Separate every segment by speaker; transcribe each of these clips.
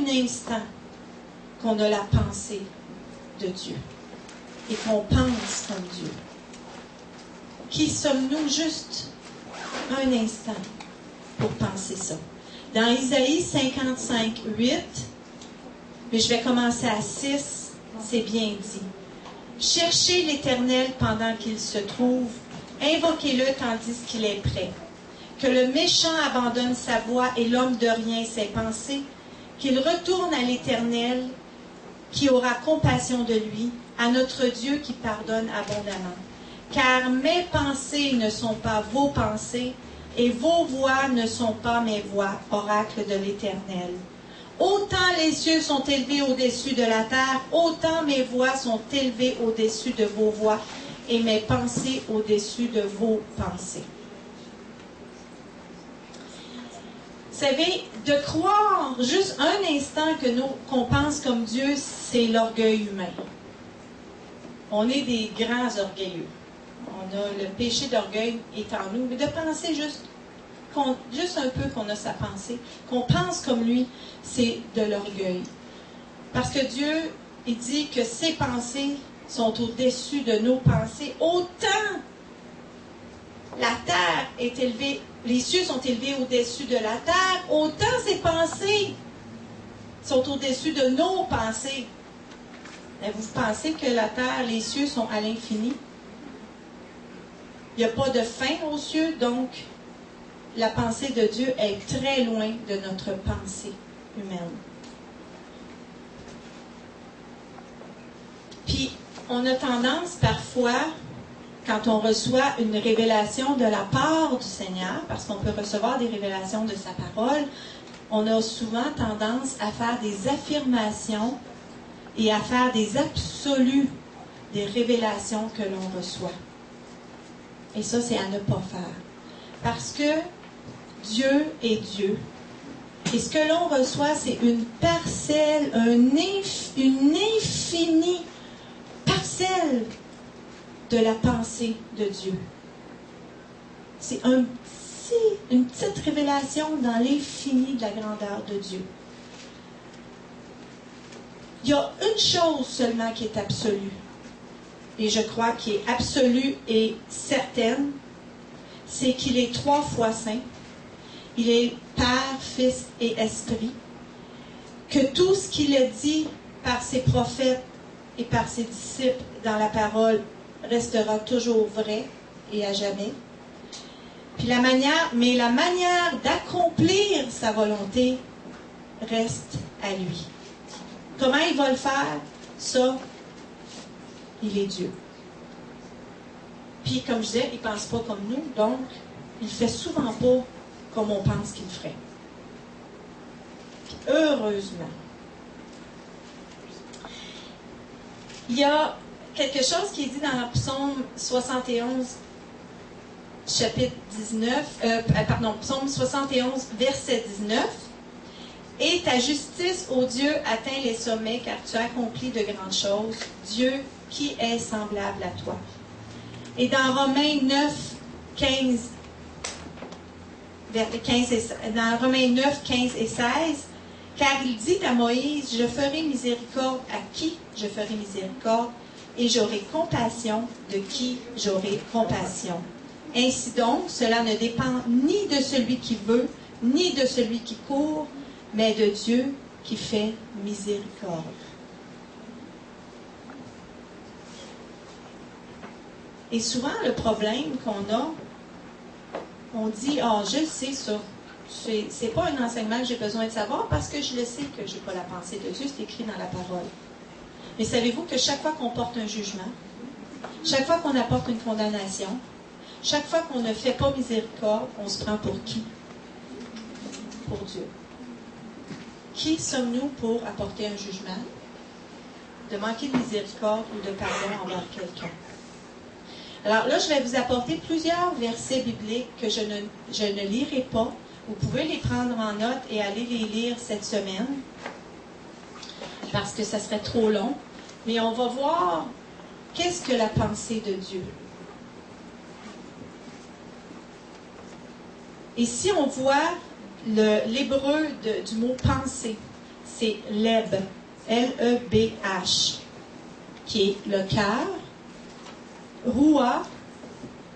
Speaker 1: instant qu'on a la pensée de Dieu et qu'on pense comme Dieu? Qui sommes-nous juste un instant pour penser ça? Dans Isaïe 55, 8, mais je vais commencer à 6, c'est bien dit. Cherchez l'Éternel pendant qu'il se trouve, invoquez-le tandis qu'il est prêt. Que le méchant abandonne sa voie et l'homme de rien ses pensées, qu'il retourne à l'Éternel qui aura compassion de lui, à notre Dieu qui pardonne abondamment. Car mes pensées ne sont pas vos pensées, et vos voix ne sont pas mes voix, oracle de l'Éternel. Autant les cieux sont élevés au-dessus de la terre, autant mes voix sont élevées au-dessus de vos voix, et mes pensées au-dessus de vos pensées. Vous savez, de croire juste un instant qu'on pense comme Dieu, c'est l'orgueil humain. On est des grands orgueilleux. On a le péché d'orgueil est en nous, mais de penser juste un peu qu'on a sa pensée, qu'on pense comme lui, c'est de l'orgueil. Parce que Dieu, il dit que ses pensées sont au-dessus de nos pensées. Autant la terre est élevée, les cieux sont élevés au-dessus de la terre, autant ses pensées sont au-dessus de nos pensées. Mais vous pensez que la terre, les cieux sont à l'infini? Il n'y a pas de fin aux cieux, donc la pensée de Dieu est très loin de notre pensée humaine. Puis, on a tendance parfois, quand on reçoit une révélation de la part du Seigneur, parce qu'on peut recevoir des révélations de sa parole, on a souvent tendance à faire des affirmations et à faire des absolus des révélations que l'on reçoit. Et ça, c'est à ne pas faire. Parce que Dieu est Dieu. Et ce que l'on reçoit, c'est une parcelle, une infinie parcelle de la pensée de Dieu. C'est une petite révélation dans l'infini de la grandeur de Dieu. Il y a une chose seulement qui est absolue, et je crois qui est absolue et certaine, c'est qu'il est 3 fois saint. Il est Père, Fils et Esprit. Que tout ce qu'il a dit par ses prophètes et par ses disciples dans la parole restera toujours vrai et à jamais. Puis la manière d'accomplir sa volonté reste à lui. Comment il va le faire? Ça, il est Dieu. Puis, comme je disais, il ne pense pas comme nous, donc il ne fait souvent pas comme on pense qu'il ferait. Puis, heureusement. Il y a quelque chose qui est dit dans le psaume 71, chapitre 19, psaume 71, verset 19. « Et ta justice, ô Dieu, atteint les sommets, car tu as accompli de grandes choses. Dieu, qui est semblable à toi? » Et dans Romains 9, 15 et 16, « Car il dit à Moïse, je ferai miséricorde à qui je ferai miséricorde, et j'aurai compassion de qui j'aurai compassion. Ainsi donc, cela ne dépend ni de celui qui veut, ni de celui qui court, mais de Dieu qui fait miséricorde. » Et souvent, le problème qu'on a, on dit, « je le sais ça. C'est pas un enseignement que j'ai besoin de savoir parce que je le sais que je n'ai pas la pensée de Dieu, c'est écrit dans la parole. » Mais savez-vous que chaque fois qu'on porte un jugement, chaque fois qu'on apporte une condamnation, chaque fois qu'on ne fait pas miséricorde, on se prend pour qui? Pour Dieu. Qui sommes-nous pour apporter un jugement, de manquer de miséricorde ou de pardon envers quelqu'un? Alors là, je vais vous apporter plusieurs versets bibliques que je ne lirai pas. Vous pouvez les prendre en note et aller les lire cette semaine, parce que ça serait trop long. Mais on va voir qu'est-ce que la pensée de Dieu. Et si on voit l'hébreu du mot « penser », c'est Leb, L-E-B-H, qui est le cœur, Roua,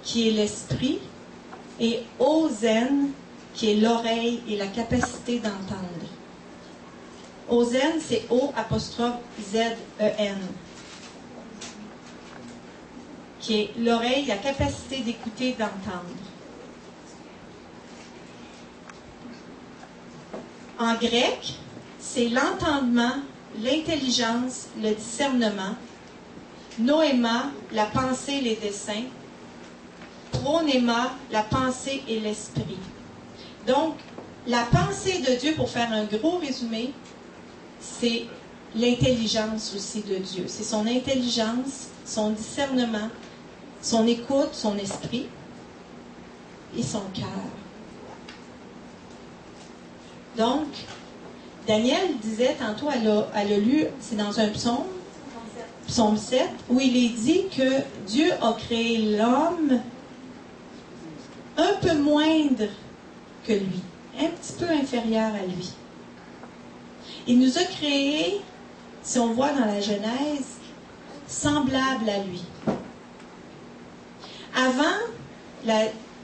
Speaker 1: qui est l'esprit, et Ozen, qui est l'oreille et la capacité d'entendre. Ozen, c'est O'-Z-E-N, qui est l'oreille, la capacité d'écouter, d'entendre. En grec, c'est l'entendement, l'intelligence, le discernement, noéma, la pensée, les desseins, pronéma, la pensée et l'esprit. Donc, la pensée de Dieu, pour faire un gros résumé, c'est l'intelligence aussi de Dieu. C'est son intelligence, son discernement, son écoute, son esprit et son cœur. Donc, Daniel disait tantôt, elle a lu, c'est dans un psaume, psaume 7, où il est dit que Dieu a créé l'homme un peu moindre que lui, un petit peu inférieur à lui. Il nous a créés, si on voit dans la Genèse, semblables à lui.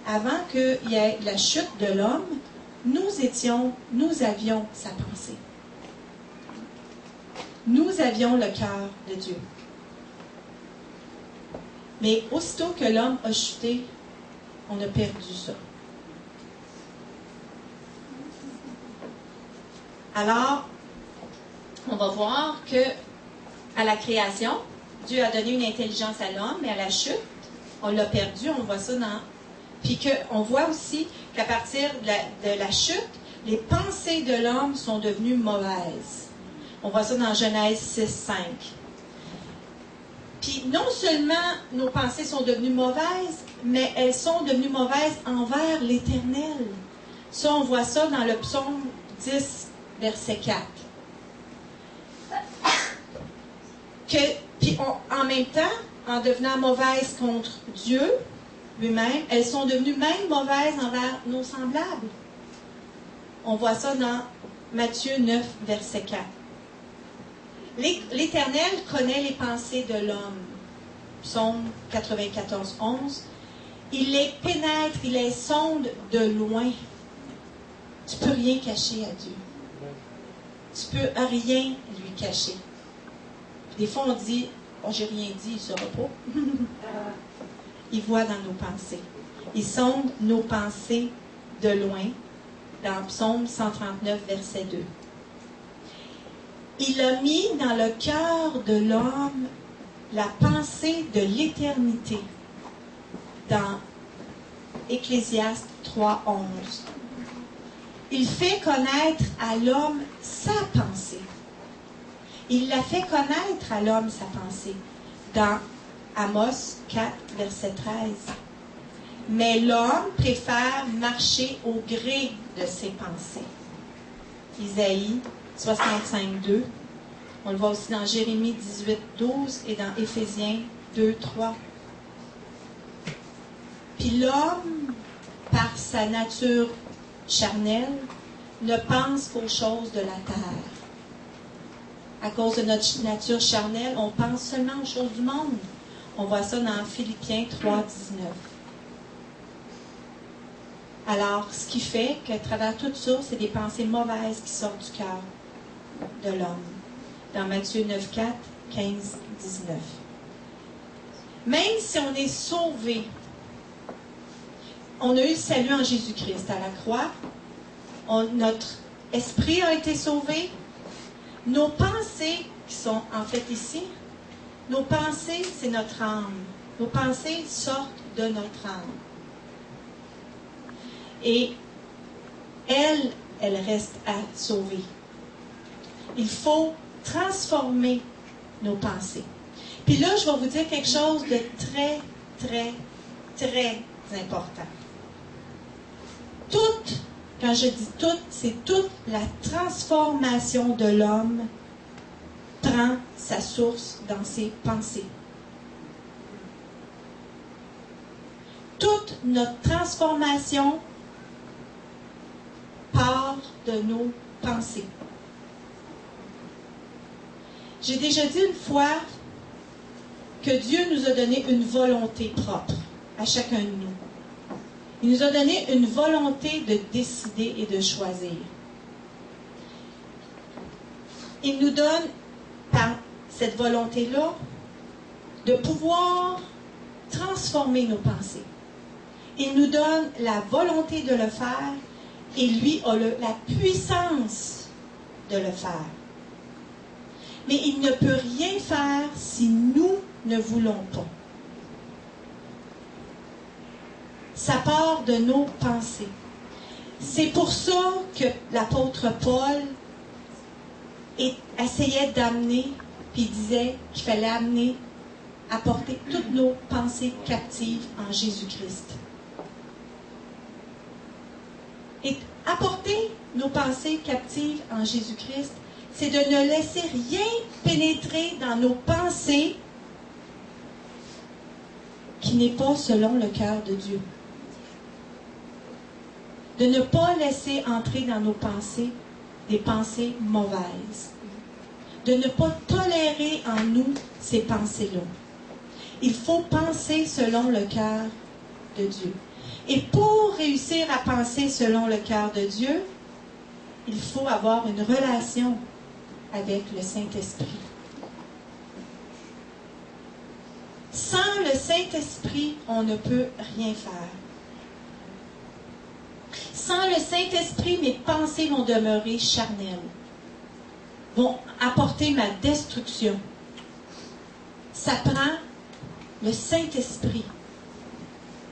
Speaker 1: Avant qu'il y ait la chute de l'homme, nous avions sa pensée. Nous avions le cœur de Dieu. Mais aussitôt que l'homme a chuté, on a perdu ça. Alors, on va voir que à la création, Dieu a donné une intelligence à l'homme, mais à la chute, on l'a perdu, on voit ça dans... Puis qu'on voit aussi qu'à partir de la chute, les pensées de l'homme sont devenues mauvaises. On voit ça dans Genèse 6:5. Puis non seulement nos pensées sont devenues mauvaises, mais elles sont devenues mauvaises envers l'Éternel. Ça, on voit ça dans le psaume 10, verset 4. Puis en même temps, en devenant mauvaises contre Dieu lui-même, elles sont devenues même mauvaises envers nos semblables. On voit ça dans Matthieu 9, verset 4. L'Éternel connaît les pensées de l'homme. Psaume 94, 11. Il les pénètre, il les sonde de loin. Tu ne peux rien cacher à Dieu. Tu ne peux rien lui cacher. Des fois, on dit, oh, j'ai rien dit, il ne saura pas. Il voit dans nos pensées. Il sonde nos pensées de loin, dans Psaume 139, verset 2. Il a mis dans le cœur de l'homme la pensée de l'éternité, dans Ecclésiaste 3, 11. Il fait connaître à l'homme sa pensée. Il la fait connaître à l'homme sa pensée, dans Amos 4, verset 13. Mais l'homme préfère marcher au gré de ses pensées. Isaïe 65, 2. On le voit aussi dans Jérémie 18, 12 et dans Éphésiens 2, 3. Puis l'homme, par sa nature charnelle, ne pense qu'aux choses de la terre. À cause de notre nature charnelle, on pense seulement aux choses du monde. On voit ça dans Philippiens 3, 19. Alors, ce qui fait qu'à travers tout ça, c'est des pensées mauvaises qui sortent du cœur de l'homme. Dans Matthieu 9, 4, 15, 19. Même si on est sauvé, on a eu le salut en Jésus-Christ à la croix, notre esprit a été sauvé, nos pensées qui sont en fait ici, nos pensées, c'est notre âme. Nos pensées sortent de notre âme. Et elle reste à sauver. Il faut transformer nos pensées. Puis là, je vais vous dire quelque chose de très, très, très important. Toute, quand je dis toute, c'est toute la transformation de l'homme prend sa source dans ses pensées. Toute notre transformation part de nos pensées. J'ai déjà dit une fois que Dieu nous a donné une volonté propre à chacun de nous. Il nous a donné une volonté de décider et de choisir. Il nous donne, par cette volonté-là, de pouvoir transformer nos pensées. Il nous donne la volonté de le faire et lui a la puissance de le faire. Mais il ne peut rien faire si nous ne voulons pas. Ça part de nos pensées. C'est pour ça que l'apôtre Paul essayait d'amener, puis il disait qu'il fallait apporter toutes nos pensées captives en Jésus-Christ. Et apporter nos pensées captives en Jésus-Christ, c'est de ne laisser rien pénétrer dans nos pensées qui n'est pas selon le cœur de Dieu. De ne pas laisser entrer dans nos pensées des pensées mauvaises. De ne pas tolérer en nous ces pensées-là. Il faut penser selon le cœur de Dieu. Et pour réussir à penser selon le cœur de Dieu, il faut avoir une relation avec le Saint-Esprit. Sans le Saint-Esprit, on ne peut rien faire. Sans le Saint-Esprit, mes pensées vont demeurer charnelles, vont apporter ma destruction. Ça prend le Saint-Esprit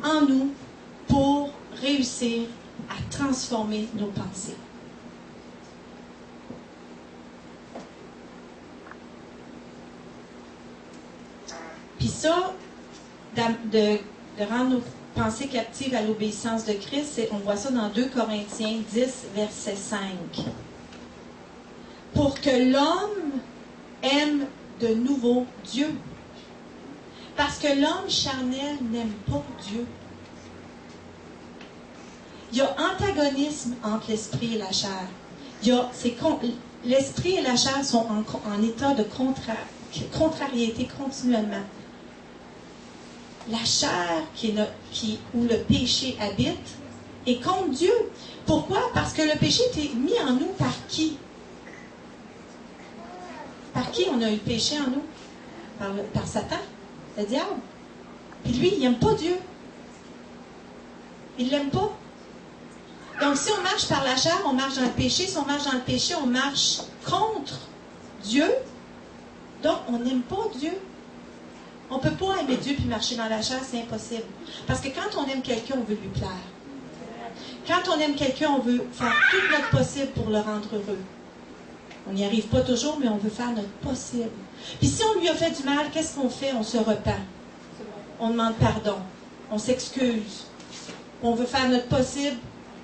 Speaker 1: en nous pour réussir à transformer nos pensées. Puis ça, de rendre nos pensées captives à l'obéissance de Christ, on voit ça dans 2 Corinthiens 10, verset 5. Pour que l'homme aime de nouveau Dieu. Parce que l'homme charnel n'aime pas Dieu. Il y a antagonisme entre l'esprit et la chair. L'esprit et la chair sont en état de contrariété continuellement. La chair où le péché habite est contre Dieu. Pourquoi? Parce que le péché est mis en nous par qui? Par qui on a eu le péché en nous? Par Satan, le diable. Puis lui, il n'aime pas Dieu. Il ne l'aime pas. Donc si on marche par la chair, on marche dans le péché. Si on marche dans le péché, on marche contre Dieu. Donc on n'aime pas Dieu. On ne peut pas aimer Dieu puis marcher dans la chair, c'est impossible. Parce que quand on aime quelqu'un, on veut lui plaire. Quand on aime quelqu'un, on veut faire tout notre possible pour le rendre heureux. On n'y arrive pas toujours, mais on veut faire notre possible. Puis si on lui a fait du mal, qu'est-ce qu'on fait? On se repent. On demande pardon. On s'excuse. On veut faire notre possible.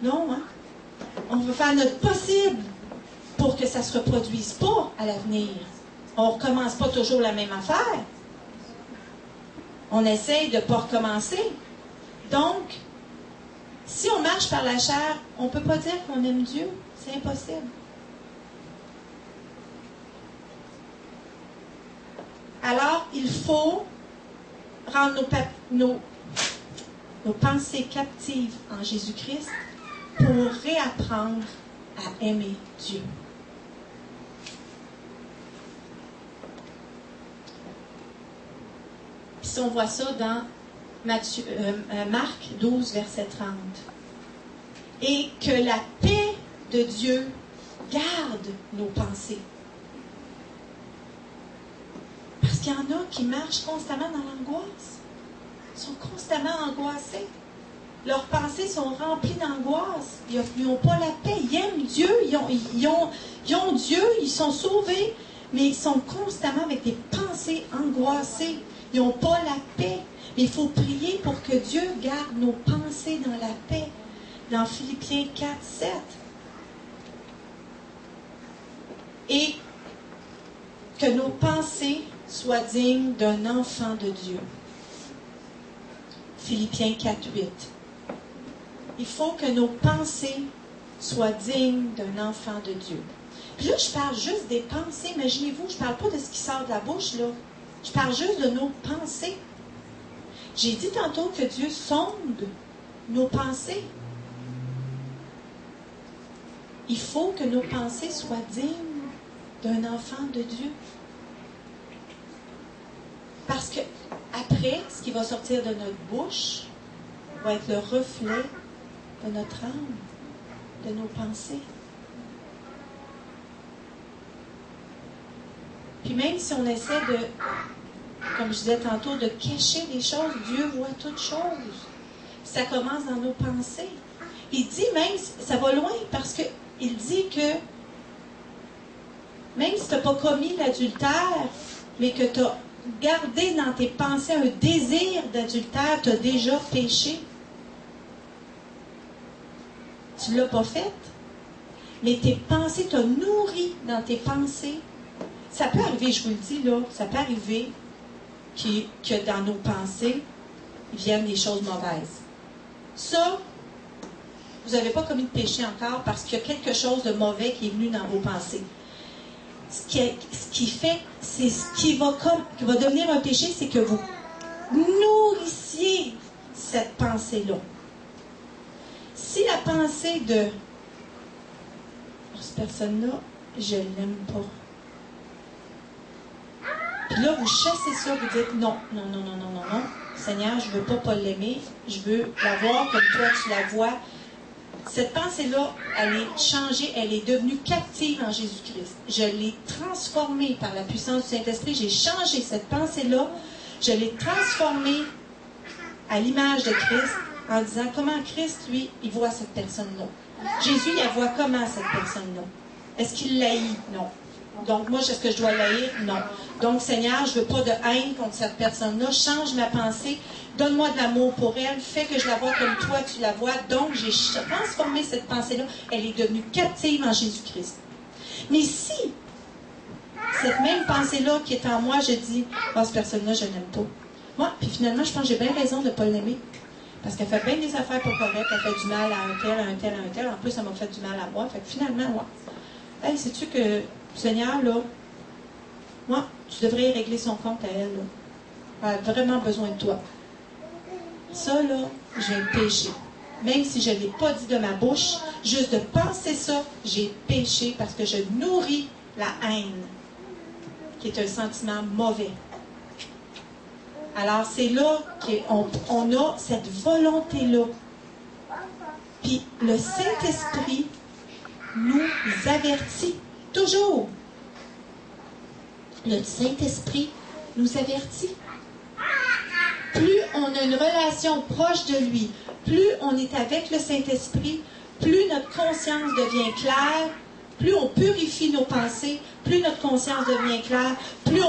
Speaker 1: Non, hein? On veut faire notre possible pour que ça ne se reproduise pas à l'avenir. On ne recommence pas toujours la même affaire. On essaye de ne pas recommencer. Donc, si on marche par la chair, on ne peut pas dire qu'on aime Dieu. C'est impossible. Alors, il faut rendre nos pensées captives en Jésus-Christ pour réapprendre à aimer Dieu. Puis on voit ça dans Marc 12, verset 30. Et que la paix de Dieu garde nos pensées. Parce qu'il y en a qui marchent constamment dans l'angoisse. Ils sont constamment angoissés. Leurs pensées sont remplies d'angoisse. Ils n'ont pas la paix. Ils aiment Dieu. Ils ont Dieu. Ils sont sauvés. Mais ils sont constamment avec des pensées angoissées. Ils n'ont pas la paix. Mais il faut prier pour que Dieu garde nos pensées dans la paix. Dans Philippiens 4, 7. Et que nos pensées soient dignes d'un enfant de Dieu. Philippiens 4, 8. Il faut que nos pensées soient dignes d'un enfant de Dieu. Puis là, je parle juste des pensées. Imaginez-vous, je ne parle pas de ce qui sort de la bouche, là. Je parle juste de nos pensées. J'ai dit tantôt que Dieu sonde nos pensées. Il faut que nos pensées soient dignes d'un enfant de Dieu. Parce que après, ce qui va sortir de notre bouche va être le reflet de notre âme, de nos pensées. Puis même si on essaie de, comme je disais tantôt, de cacher des choses, Dieu voit toutes choses. Ça commence dans nos pensées. Il dit même, ça va loin parce qu'il dit que même si tu n'as pas commis l'adultère, mais que tu as gardé dans tes pensées un désir d'adultère, tu as déjà péché. Tu ne l'as pas fait, mais tes pensées, tu as nourri dans tes pensées. Ça peut arriver, je vous le dis là, ça peut arriver que dans nos pensées, il viennent des choses mauvaises. Ça, vous n'avez pas commis de péché encore parce qu'il y a quelque chose de mauvais qui est venu dans vos pensées. Ce qui fait, c'est ce qui va devenir un péché, c'est que vous nourrissiez cette pensée-là. Si la pensée de cette personne-là, je ne l'aime pas. Puis là, vous chassez ça, vous dites non, Seigneur, je ne veux pas l'aimer, je veux la voir comme toi tu la vois. Cette pensée-là, elle est changée, elle est devenue captive en Jésus-Christ. Je l'ai transformée par la puissance du Saint-Esprit, j'ai changé cette pensée-là, je l'ai transformée à l'image de Christ en disant comment Christ, lui, il voit cette personne-là. Jésus, il la voit comment cette personne-là? Est-ce qu'il l'haït? Non. Donc, moi, est-ce que je dois l'haïr? Non. Donc, Seigneur, je ne veux pas de haine contre cette personne-là. Change ma pensée. Donne-moi de l'amour pour elle. Fais que je la vois comme toi, tu la vois. Donc, j'ai transformé cette pensée-là. Elle est devenue captive en Jésus-Christ. Mais si cette même pensée-là qui est en moi, je dis, cette personne-là, je l'aime pas. Moi, puis finalement, je pense que j'ai bien raison de ne pas l'aimer. Parce qu'elle fait bien des affaires pas correctes. Elle fait du mal à un tel, à un tel, à un tel. En plus, ça m'a fait du mal à moi. Fait que finalement, ouais. Hey, sais-tu que Seigneur, là, moi, tu devrais régler son compte à elle, là. Elle a vraiment besoin de toi. Ça, là, j'ai péché. Même si je ne l'ai pas dit de ma bouche, juste de penser ça, j'ai péché parce que je nourris la haine, qui est un sentiment mauvais. Alors, c'est là qu'on a cette volonté-là. Puis, le Saint-Esprit nous avertit. Toujours. Le Saint-Esprit nous avertit. Plus on a une relation proche de lui, plus on est avec le Saint-Esprit, plus notre conscience devient claire, plus on purifie nos pensées, plus notre conscience devient claire, plus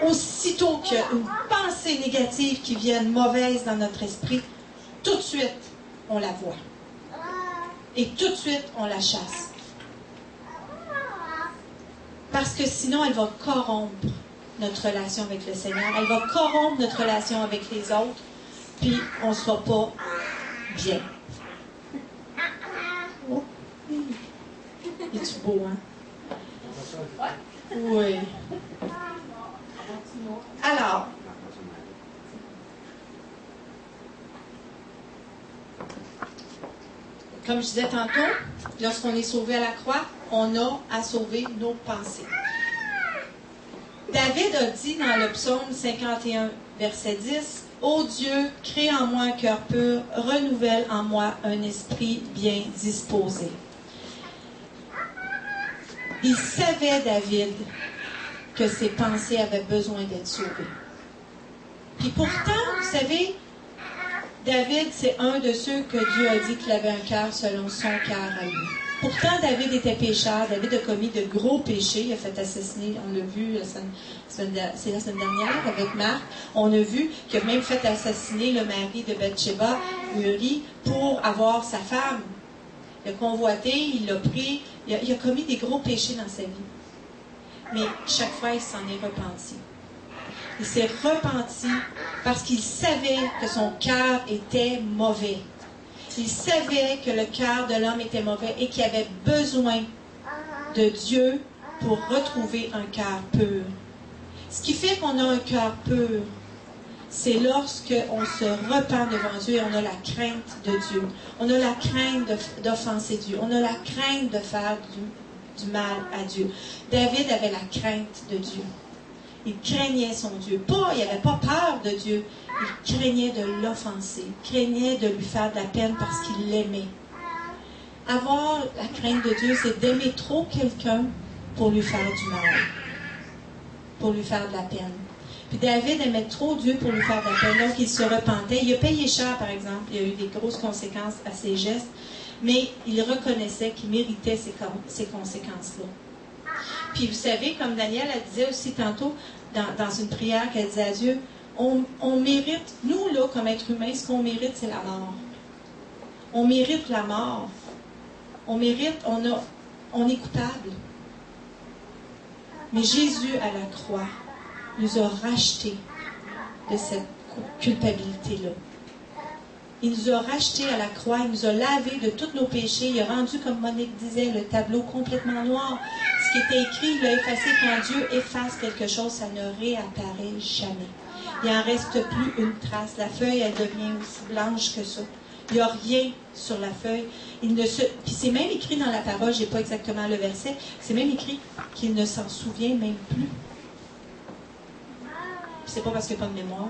Speaker 1: aussitôt qu'il y a une pensée négative qui vient mauvaise dans notre esprit, tout de suite, on la voit. Et tout de suite, on la chasse. Parce que sinon, elle va corrompre notre relation avec le Seigneur. Elle va corrompre notre relation avec les autres. Puis, on ne sera pas bien. Oh. Es-tu beau, hein? Oui. Alors, comme je disais tantôt, lorsqu'on est sauvé à la croix, on a à sauver nos pensées. David a dit dans le psaume 51, verset 10, « Ô Dieu, crée en moi un cœur pur, renouvelle en moi un esprit bien disposé. » Il savait, David, que ses pensées avaient besoin d'être sauvées. Puis pourtant, vous savez, David, c'est un de ceux que Dieu a dit qu'il avait un cœur selon son cœur à lui. Pourtant, David était pécheur. David a commis de gros péchés. Il a fait assassiner, on l'a vu, c'est la semaine dernière avec Marc. On a vu qu'il a même fait assassiner le mari de Bathsheba, Uri, pour avoir sa femme. Il a convoité, il l'a pris. Il a commis des gros péchés dans sa vie. Mais chaque fois, il s'en est repenti. Il s'est repenti parce qu'il savait que son cœur était mauvais. Il savait que le cœur de l'homme était mauvais et qu'il avait besoin de Dieu pour retrouver un cœur pur. Ce qui fait qu'on a un cœur pur, c'est lorsque on se repent devant Dieu et on a la crainte de Dieu. On a la crainte d'offenser Dieu. On a la crainte de faire du mal à Dieu. David avait la crainte de Dieu. Il craignait son Dieu. Il n'avait pas peur de Dieu. Il craignait de l'offenser. Il craignait de lui faire de la peine parce qu'il l'aimait. Avoir la crainte de Dieu, c'est d'aimer trop quelqu'un pour lui faire du mal. Pour lui faire de la peine. Puis David aimait trop Dieu pour lui faire de la peine. Donc il se repentait. Il a payé cher, par exemple. Il y a eu des grosses conséquences à ses gestes. Mais il reconnaissait qu'il méritait ces conséquences-là. Puis vous savez, comme Daniel elle disait aussi tantôt, dans une prière qu'elle disait à Dieu, on mérite, nous là, comme êtres humains, ce qu'on mérite, c'est la mort. On mérite la mort. On mérite, on est coupable. Mais Jésus, à la croix, nous a rachetés de cette culpabilité-là. Il nous a rachetés à la croix, il nous a lavés de tous nos péchés, il a rendu, comme Monique disait, le tableau complètement noir. Ce qui était écrit, il l'a effacé. Quand Dieu efface quelque chose, ça ne réapparaît jamais. Il n'en reste plus une trace. La feuille, elle devient aussi blanche que ça. Il n'y a rien sur la feuille. Puis c'est même écrit dans la parole, je n'ai pas exactement le verset, c'est même écrit qu'il ne s'en souvient même plus. Puis c'est pas parce qu'il n'y a pas de mémoire.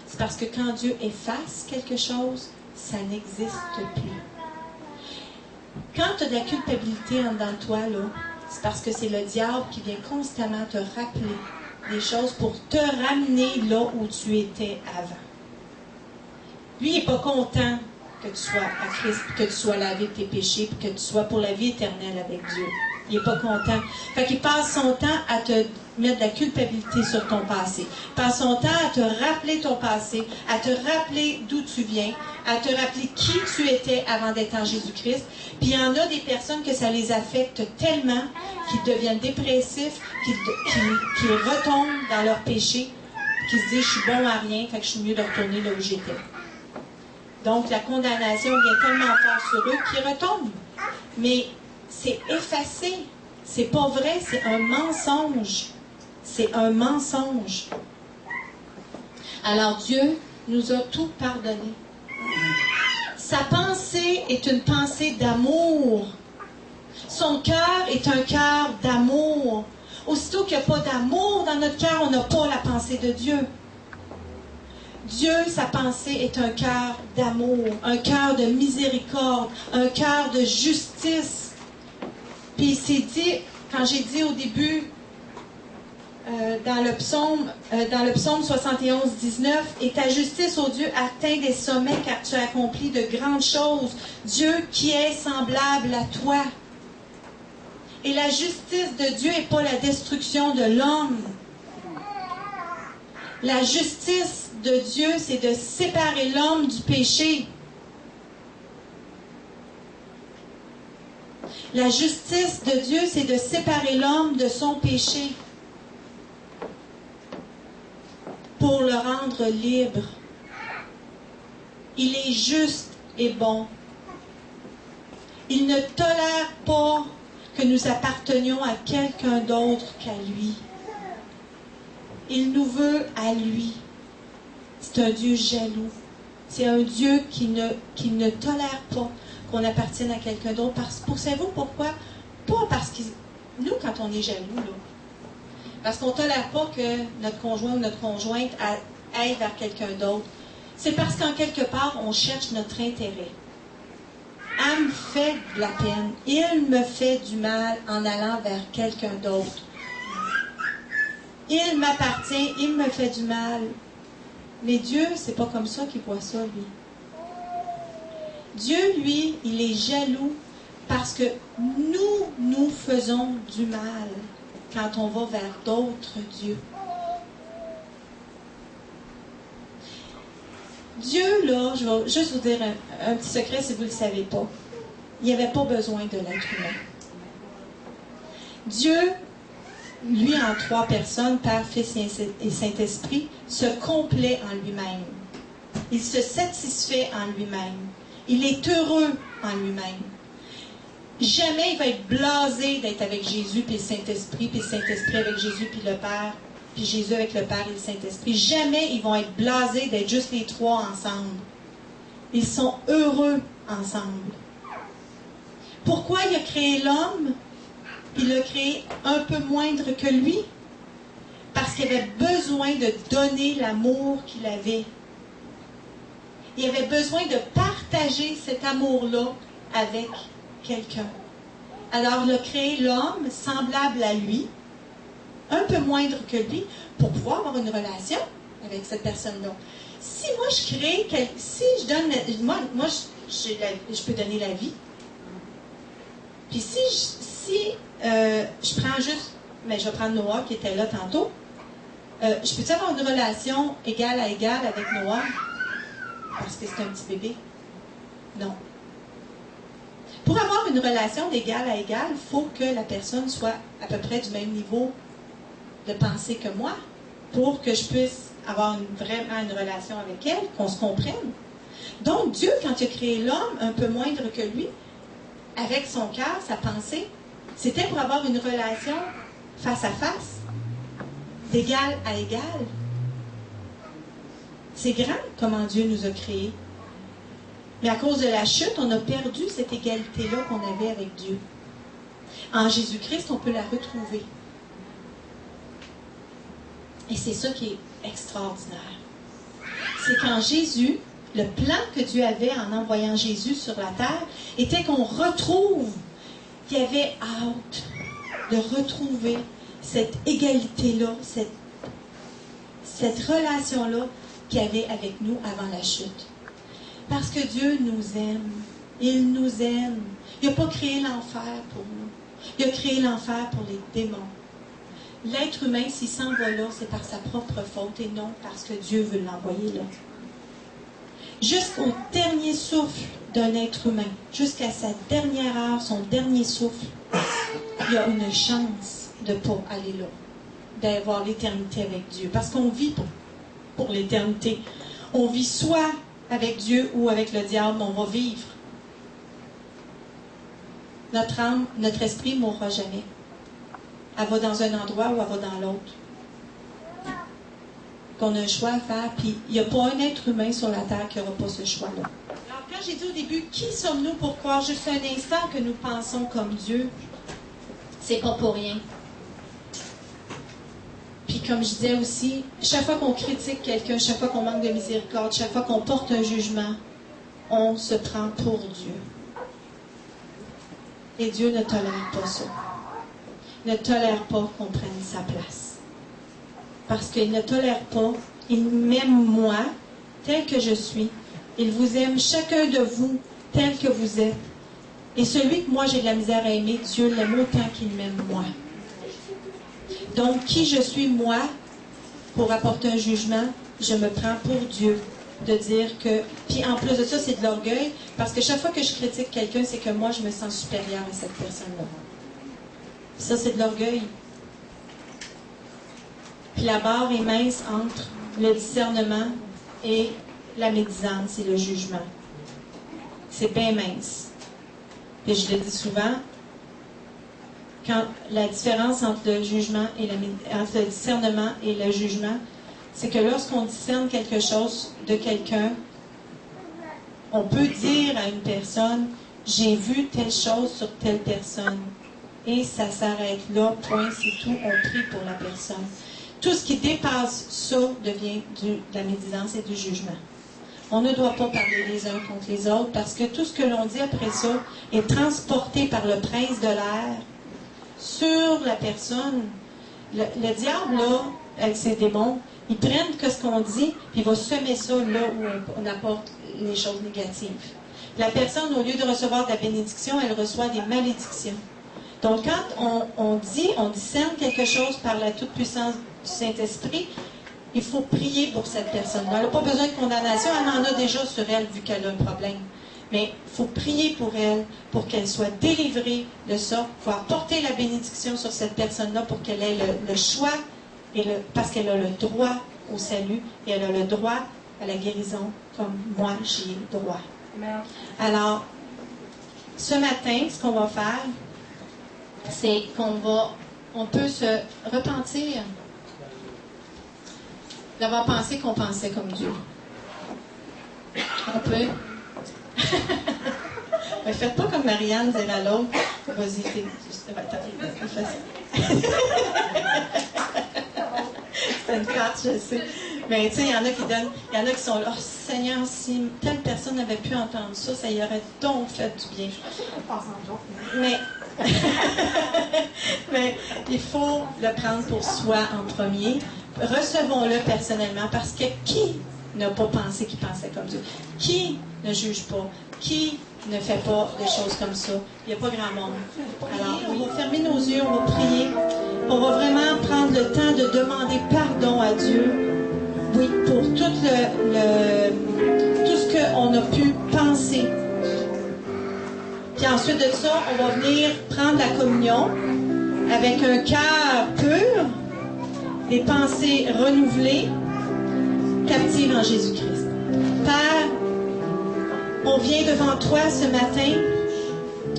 Speaker 1: C'est parce que quand Dieu efface quelque chose, ça n'existe plus. Quand tu as de la culpabilité en dedans de toi, là, c'est parce que c'est le diable qui vient constamment te rappeler des choses pour te ramener là où tu étais avant. Lui, il n'est pas content que tu sois à Christ, que tu sois lavé de tes péchés, puis que tu sois pour la vie éternelle avec Dieu. Il n'est pas content. Fait qu'il passe son temps à te mettre de la culpabilité sur ton passé. Il passe son temps à te rappeler ton passé, à te rappeler d'où tu viens, à te rappeler qui tu étais avant d'être en Jésus-Christ. Puis il y en a des personnes que ça les affecte tellement qu'ils deviennent dépressifs, qu'ils retombent dans leur péché, qu'ils se disent « je suis bon à rien, fait que je suis mieux de retourner là où j'étais ». Donc, la condamnation vient tellement fort sur eux qu'ils retombent. Mais c'est effacé. C'est pas vrai, c'est un mensonge. C'est un mensonge. Alors, Dieu nous a tout pardonné. Sa pensée est une pensée d'amour. Son cœur est un cœur d'amour. Aussitôt qu'il n'y a pas d'amour dans notre cœur, on n'a pas la pensée de Dieu. Dieu, sa pensée est un cœur d'amour, un cœur de miséricorde, un cœur de justice. Puis c'est dit, quand j'ai dit au début, dans le psaume 71, 19, « Et ta justice, ô Dieu, atteint des sommets car tu as accompli de grandes choses. Dieu qui est semblable à toi. » Et la justice de Dieu n'est pas la destruction de l'homme. La justice de Dieu, c'est de séparer l'homme du péché. La justice de Dieu, c'est de séparer l'homme de son péché pour le rendre libre. Il est juste et bon. Il ne tolère pas que nous appartenions à quelqu'un d'autre qu'à lui. Il nous veut à lui. C'est un Dieu jaloux. C'est un Dieu qui ne tolère pas qu'on appartienne à quelqu'un d'autre. Savez-vous pourquoi? Pas parce que nous, quand on est jaloux, là, parce qu'on ne tolère pas que notre conjoint ou notre conjointe aille vers quelqu'un d'autre. C'est parce qu'en quelque part, on cherche notre intérêt. Elle me fait de la peine. Il me fait du mal en allant vers quelqu'un d'autre. Il m'appartient, il me fait du mal. Mais Dieu, c'est pas comme ça qu'il voit ça, lui. Dieu, lui, il est jaloux parce que nous faisons du mal quand on va vers d'autres dieux. Dieu, là, je vais juste vous dire un petit secret si vous ne le savez pas. Il n'y avait pas besoin de l'être humain. Dieu, lui, en trois personnes, Père, Fils et Saint-Esprit, se complaît en lui-même. Il se satisfait en lui-même. Il est heureux en lui-même. Jamais il va être blasé d'être avec Jésus puis le Saint-Esprit, puis le Saint-Esprit avec Jésus puis le Père, puis Jésus avec le Père et le Saint-Esprit. Jamais ils vont être blasés d'être juste les trois ensemble. Ils sont heureux ensemble. Pourquoi il a créé l'homme? Il l'a créé un peu moindre que lui. Parce qu'il avait besoin de donner l'amour qu'il avait. Il avait besoin de partager cet amour-là avec quelqu'un. Alors, il a créé l'homme semblable à lui, un peu moindre que lui, pour pouvoir avoir une relation avec cette personne-là. Si moi je crée, si je donne, je peux donner la vie. Puis si je prends juste, mais je vais prendre Noah qui était là tantôt, je peux-tu avoir une relation égale à égale avec Noah? Parce que c'est un petit bébé? Non. Pour avoir une relation d'égal à égal, il faut que la personne soit à peu près du même niveau de pensée que moi, pour que je puisse avoir vraiment une relation avec elle, qu'on se comprenne. Donc, Dieu, quand il a créé l'homme un peu moindre que lui, avec son cœur, sa pensée, c'était pour avoir une relation face à face, d'égal à égal. C'est grand comment Dieu nous a créés. Mais à cause de la chute, on a perdu cette égalité-là qu'on avait avec Dieu. En Jésus-Christ, on peut la retrouver. Et c'est ça qui est extraordinaire. C'est qu'en Jésus, le plan que Dieu avait en envoyant Jésus sur la terre était qu'on retrouve, qu'il y avait hâte de retrouver cette égalité-là, cette relation-là qu'il y avait avec nous avant la chute. Parce que Dieu nous aime. Il nous aime. Il n'a pas créé l'enfer pour nous. Il a créé l'enfer pour les démons. L'être humain, s'il s'en va là, c'est par sa propre faute et non parce que Dieu veut l'envoyer là. Jusqu'au dernier souffle d'un être humain, jusqu'à sa dernière heure, son dernier souffle, il y a une chance de ne pas aller là, d'avoir l'éternité avec Dieu. Parce qu'on vit pour l'éternité. On vit soit avec Dieu ou avec le diable, mais on va vivre. Notre âme, notre esprit ne mourra jamais. Elle va dans un endroit ou elle va dans l'autre. Qu'on a un choix à faire, puis il n'y a pas un être humain sur la terre qui n'aura pas ce choix-là. Alors, quand j'ai dit au début, qui sommes-nous pour croire juste un instant que nous pensons comme Dieu? C'est pas pour rien. Puis comme je disais aussi, chaque fois qu'on critique quelqu'un, chaque fois qu'on manque de miséricorde, chaque fois qu'on porte un jugement, on se prend pour Dieu. Et Dieu ne tolère pas ça. Il ne tolère pas qu'on prenne sa place. Parce qu'il ne tolère pas, il m'aime moi, tel que je suis. Il vous aime chacun de vous, tel que vous êtes. Et celui que moi j'ai de la misère à aimer, Dieu l'aime autant qu'il m'aime moi. Donc, qui je suis, moi, pour apporter un jugement, je me prends pour Dieu. De dire que... Puis en plus de ça, c'est de l'orgueil, parce que chaque fois que je critique quelqu'un, c'est que moi, je me sens supérieure à cette personne-là. Ça, c'est de l'orgueil. Puis la barre est mince entre le discernement et la médisance et le jugement. C'est bien mince. Puis je le dis souvent, quand la différence entre le jugement et entre le discernement et le jugement, c'est que lorsqu'on discerne quelque chose de quelqu'un, on peut dire à une personne, j'ai vu telle chose sur telle personne. Et ça s'arrête là, point, c'est tout, on prie pour la personne. Tout ce qui dépasse ça devient de la médisance et du jugement. On ne doit pas parler les uns contre les autres parce que tout ce que l'on dit après ça est transporté par le prince de l'air sur la personne. Le diable, là, avec ses démons, ils prennent que ce qu'on dit, puis il va semer ça là où on apporte les choses négatives. La personne, au lieu de recevoir de la bénédiction, elle reçoit des malédictions. Donc, quand on discerne quelque chose par la toute-puissance du Saint-Esprit, il faut prier pour cette personne-là. Elle n'a pas besoin de condamnation, elle en a déjà sur elle, vu qu'elle a un problème. Mais il faut prier pour elle, pour qu'elle soit délivrée de ça, pour apporter la bénédiction sur cette personne-là, pour qu'elle ait le choix, parce qu'elle a le droit au salut, et elle a le droit à la guérison, comme moi, j'y ai droit. Alors, ce matin, ce qu'on va faire, c'est on peut se repentir d'avoir pensé qu'on pensait comme Dieu. On peut. Mais faites pas comme Marianne dire à l'autre, vas-y, c'est facile. C'est une carte, je sais. Mais tu sais, il y en a qui sont là, oh Seigneur, si telle personne avait pu entendre ça, ça y aurait donc fait du bien. Mais il faut le prendre pour soi en premier. Recevons-le personnellement, parce que qui n'a pas pensé qu'il pensait comme Dieu? Qui ne juge pas? Qui ne fait pas des choses comme ça? Il n'y a pas grand monde. Alors, on va fermer nos yeux, on va prier. On va vraiment prendre le temps de demander pardon à Dieu. Oui, pour tout ce qu'on a pu penser. Puis ensuite de ça, on va venir prendre la communion avec un cœur pur, des pensées renouvelées, captives en Jésus-Christ. Père, on vient devant toi ce matin,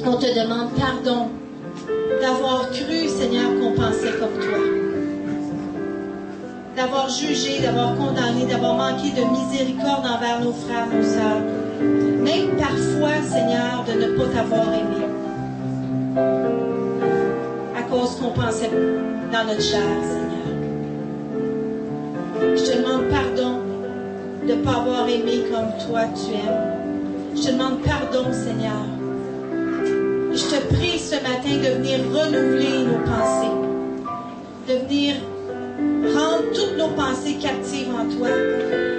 Speaker 1: on te demande pardon d'avoir cru, Seigneur, qu'on pensait comme toi. D'avoir jugé, d'avoir condamné, d'avoir manqué de miséricorde envers nos frères, nos sœurs. Même parfois, Seigneur, de ne pas t'avoir aimé. À cause qu'on pensait dans notre chair, Seigneur. Je te demande pardon de ne pas avoir aimé comme toi tu aimes. Je te demande pardon, Seigneur. Je te prie ce matin de venir renouveler nos pensées. De venir rendre toutes nos pensées captives en toi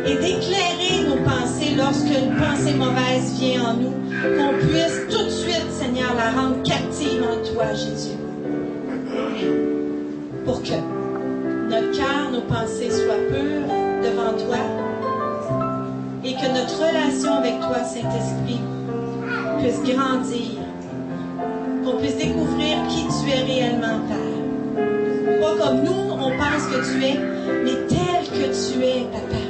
Speaker 1: et d'éclairer nos pensées lorsque une pensée mauvaise vient en nous, qu'on puisse tout de suite, Seigneur, la rendre captive en toi, Jésus. Pour que notre cœur, nos pensées soient pures devant toi et que notre relation avec toi, Saint-Esprit, puisse grandir, qu'on puisse découvrir qui tu es réellement, Père. Pas comme nous, on pense que tu es, mais tel que tu es, Papa.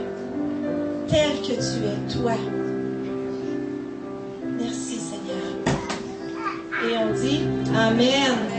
Speaker 1: Tel que tu es, toi. Merci, Seigneur. Et on dit Amen.